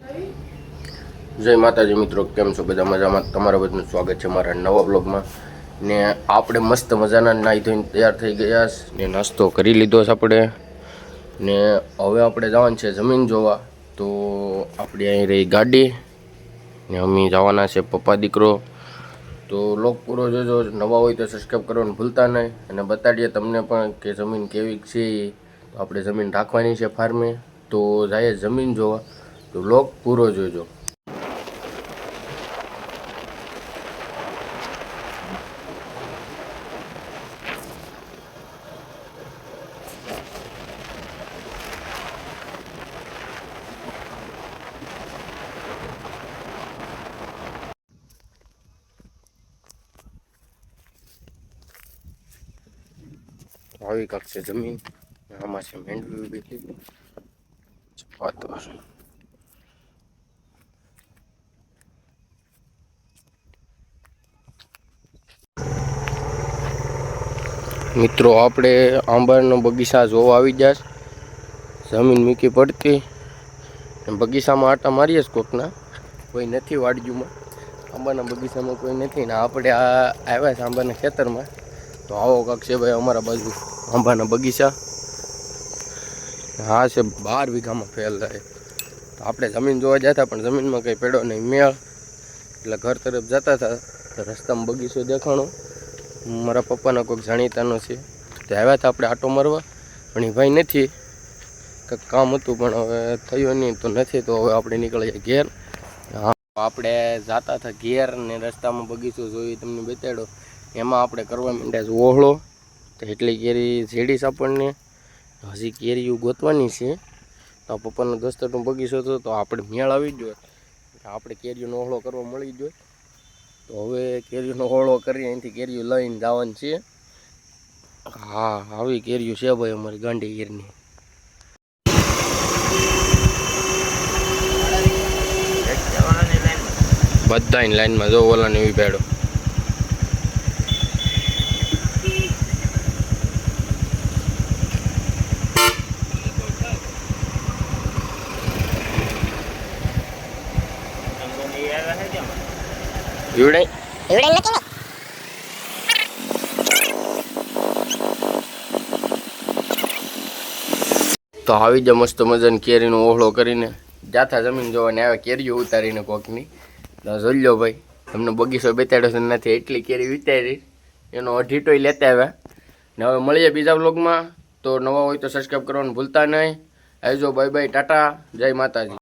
જય માતાજી મિત્રો, કેમ છો બધા? મજામાં? તમારા બધાનું સ્વાગત છે મારા નવા બ્લોગમાં. ને આપણે મસ્ત મજાના નાહી ધોઈને તૈયાર થઈ ગયા ને નાસ્તો કરી લીધો છે આપણે. ને હવે આપણે જવાનું છે જમીન જોવા. તો આપણે અહીં રહી ગાડી ને અમે જવાના છે પપ્પા દીકરો. તો લોક પૂરો જોજો, નવા હોય તો સબસ્ક્રાઈબ કરવાનું ભૂલતા નહીં. અને બતાડીએ તમને પણ કે જમીન કેવી છે. તો આપણે જમીન રાખવાની છે ફાર્મે. તો જાય જમીન જોવા, તો લોક પૂરો જોજો. આવી કાંક છે જમીન, આમાં છે મેંડવી બેઠી વાતો. મિત્રો આપણે આંબાનો બગીચા જોવા આવી ગયા. જમીન મૂકી પડતી બગીચામાં આટા મારીએ જ કોકના, કોઈ નથી વાડીમાં. આંબાના બગીચામાં કોઈ નથી ને આપણે આ આવ્યા છે આંબાના ખેતરમાં. તો આવો કાંક છે ભાઈ અમારા બાજુ આંબાના બગીચા. હા છે 12 વીઘામાં ફેલાય. તો આપણે જમીન જોવા જતા પણ જમીનમાં કંઈ પેડો નહીં મેળ, એટલે ઘર તરફ જતા હતા. તો રસ્તામાં બગીચો દેખાણો, મારા પપ્પાના કોઈક જાણીતાનો છે. તો આવ્યા હતા આપણે આટો મારવા, પણ એ ભાઈ નથી, કંઈક કામ હતું પણ હવે થયું નહીં. તો નથી, તો હવે આપણે નીકળીએ ઘેર. હા, આપણે જતા હતા ઘેર ને રસ્તામાં બગીચો જોઈ તમને બતાડ્યો. એમાં આપણે કરવા માંડ્યા છે ઓહળો. તો એટલી કેરી ઝેડીશ આપણને, હજી કેરીઓ ગોતવાની છે. તો પપ્પાનો દોસ્તરનો બગીચો હતો, તો આપણે મેળ આવી જ જોઈએ, આપણે કેરીઓનો ઓહળો કરવા મળી જ જોઈએ. તો હવે કેરીઓનો ઓહળો કરી અહીંથી કેરીઓ લઈને જવાનું છે. હા, આવી કેરીઓ છે ભાઈ અમારી ગાંડી ગીરની. બધાની લાઈનમાં જો ઓલાને એવી બેડો. તો આવી જ મસ્ત મજાની કેરીનો ઓહળો કરીને જાથા જમીન જોવાને આવે, કેરીઓ ઉતારીને કોકની. તો જોઈ લો ભાઈ, તમને બગીચો બેતાડ્યો છે નથી, એટલી કેરી વિતારી, એનો અઢીટોય લેતા આવ્યા. ને હવે મળીએ બીજા વ્લોગમાં. તો નવા હોય તો સબસ્ક્રાઈબ કરવાનું ભૂલતા નહીં. આવજો, બાય બાય, ટાટા, જય માતાજી.